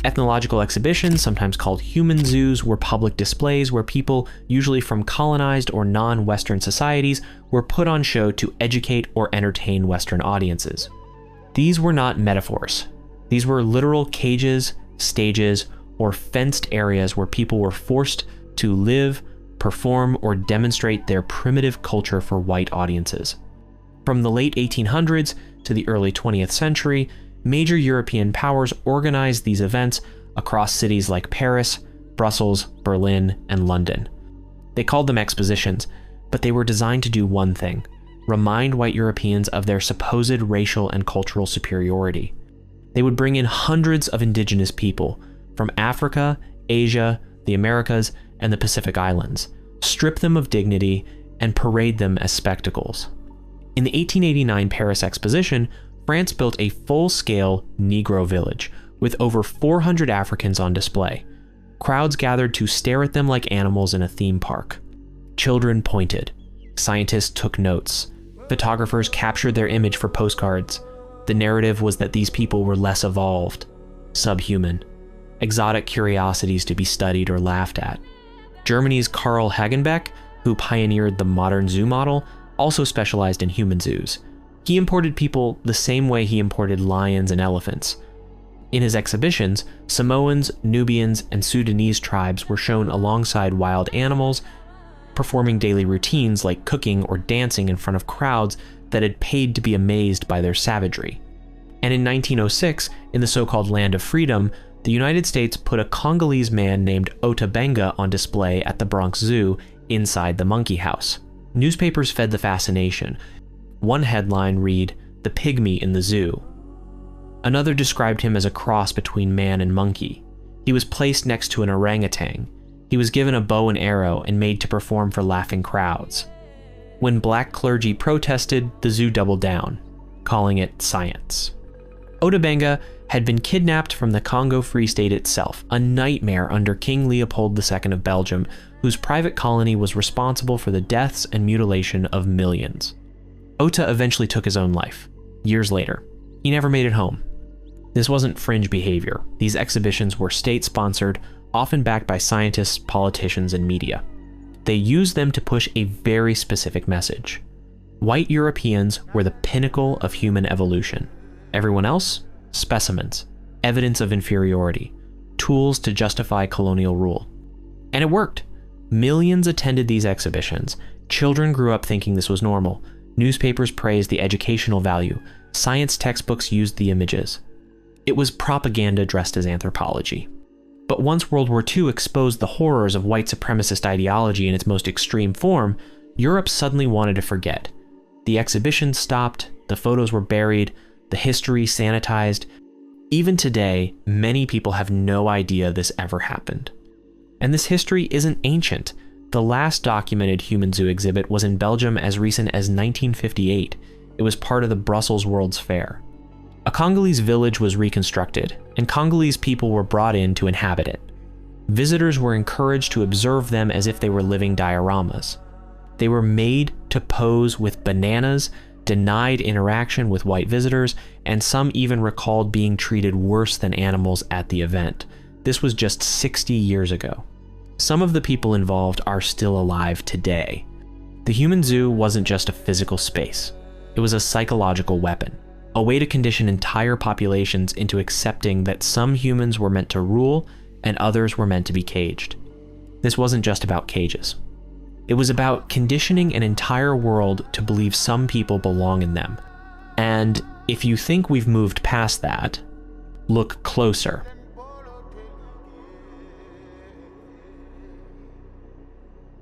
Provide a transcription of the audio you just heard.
Ethnological exhibitions, sometimes called human zoos, were public displays where people, usually from colonized or non-Western societies, were put on show to educate or entertain Western audiences. These were not metaphors. These were literal cages, stages, or fenced areas where people were forced to live, perform, or demonstrate their primitive culture for white audiences. From the late 1800s to the early 20th century, major European powers organized these events across cities like Paris, Brussels, Berlin, and London. They called them expositions, but they were designed to do one thing: remind white Europeans of their supposed racial and cultural superiority. They would bring in hundreds of indigenous people from Africa, Asia, the Americas, and the Pacific Islands, strip them of dignity, and parade them as spectacles. In the 1889 Paris Exposition, France built a full-scale Negro village with over 400 Africans on display. Crowds gathered to stare at them like animals in a theme park. Children pointed. Scientists took notes. Photographers captured their image for postcards. The narrative was that these people were less evolved, subhuman, exotic curiosities to be studied or laughed at. Germany's Karl Hagenbeck, who pioneered the modern zoo model, also specialized in human zoos. He imported people the same way he imported lions and elephants. In his exhibitions, Samoans, Nubians, and Sudanese tribes were shown alongside wild animals, performing daily routines like cooking or dancing in front of crowds that had paid to be amazed by their savagery. And in 1906, in the so-called Land of Freedom, the United States put a Congolese man named Ota Benga on display at the Bronx Zoo inside the monkey house. Newspapers fed the fascination. One headline read, "The Pygmy in the Zoo." Another described him as a cross between man and monkey. He was placed next to an orangutan. He was given a bow and arrow and made to perform for laughing crowds. When black clergy protested, the zoo doubled down, calling it science. Ota Benga had been kidnapped from the Congo Free State itself, a nightmare under King Leopold II of Belgium, whose private colony was responsible for the deaths and mutilation of millions. Ota eventually took his own life, years later. He never made it home. This wasn't fringe behavior. These exhibitions were state-sponsored, often backed by scientists, politicians, and media. They used them to push a very specific message. White Europeans were the pinnacle of human evolution. Everyone else? Specimens, evidence of inferiority, tools to justify colonial rule. And it worked. Millions attended these exhibitions. Children grew up thinking this was normal. Newspapers praised the educational value. Science textbooks used the images. It was propaganda dressed as anthropology. But once World War II exposed the horrors of white supremacist ideology in its most extreme form, Europe suddenly wanted to forget. The exhibitions stopped, the photos were buried, the history sanitized. Even today, many people have no idea this ever happened. And this history isn't ancient. The last documented human zoo exhibit was in Belgium as recent as 1958. It was part of the Brussels World's Fair. A Congolese village was reconstructed, and Congolese people were brought in to inhabit it. Visitors were encouraged to observe them as if they were living dioramas. They were made to pose with bananas, denied interaction with white visitors, and some even recalled being treated worse than animals at the event. This was just 60 years ago. Some of the people involved are still alive today. The human zoo wasn't just a physical space. It was a psychological weapon, a way to condition entire populations into accepting that some humans were meant to rule and others were meant to be caged. This wasn't just about cages. It was about conditioning an entire world to believe some people belong in them. And if you think we've moved past that, look closer.